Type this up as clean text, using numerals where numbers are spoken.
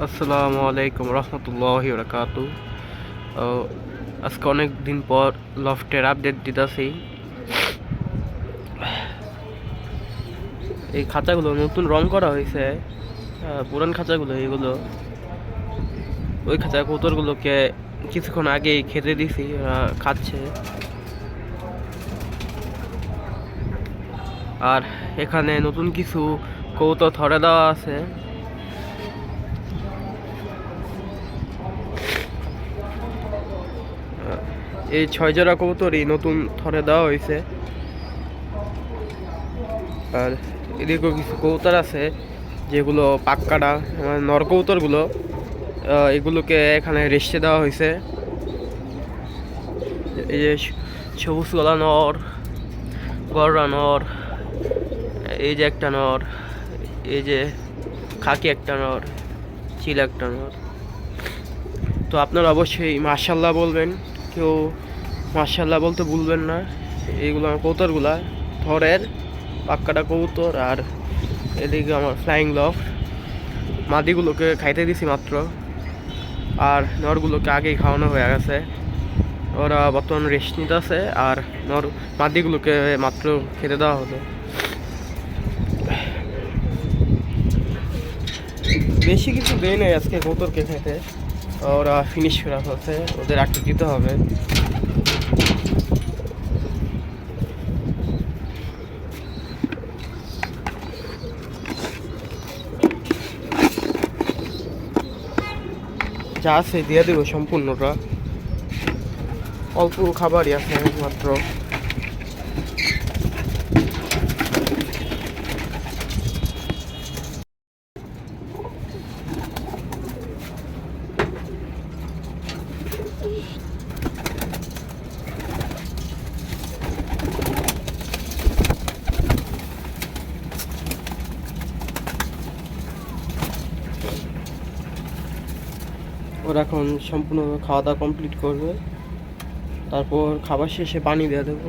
আসসালামু আলাইকুম রহমতুল্লাহি বারাকাতু। আজকে অনেক দিন পর লফটের আপডেট দিতেছি। এই খাঁচাগুলো নতুন রং করা হয়েছে। পুরান খাঁচাগুলো এগুলো, ওই খাঁচা কবুতরগুলোকে কিছুক্ষণ আগেই খেতে দিছি, ওরা খাচ্ছে। আর এখানে নতুন কিছু কবুতর ধরে দেওয়া আছে। এই 6 জোড়া কবুতরই নতুন থরে দেওয়া হয়েছে। আর এদিকেও কিছু কবুতর আছে যেগুলো পাক্কাটা, মানে নর কবুতরগুলো, এগুলোকে এখানে রেস্টে দেওয়া হয়েছে। এই যে সবুজ গলা নর, গররা নর, এই যে একটা নর, এই যে খাকি একটা নর, চিল একটা নর। তো আপনারা অবশ্যই মাশাল্লাহ বলবেন, কেউ মাশাল্লাহ বলতে ভুলবেন না। এইগুলো আমার কবুতরগুলা থরের পাক্কাটা কবুতর। আর এদিকে আমার ফ্লাইং লফ, মাদিগুলোকে খাইতে দিছি মাত্র, আর নরগুলোকে আগেই খাওয়ানো হয়ে গেছে। ওরা বর্তমান রেস্ট নিতেছে, আর মাদিগুলোকে মাত্র খেতে দেওয়া হলো। বেশি কিছু দেয় নেই আজকে কবুতরকে খেতে, ওরা ফিনিশ করা হচ্ছে, ওদের একটু দিতে হবে। যা আছে দিয়ে দেবো সম্পূর্ণটা, অল্প খাবারই আছে মাত্র। ওরা এখন সম্পূর্ণ খাওয়া দাওয়া কমপ্লিট করবে, তারপর খাবার শেষে পানি দিয়ে দেবো।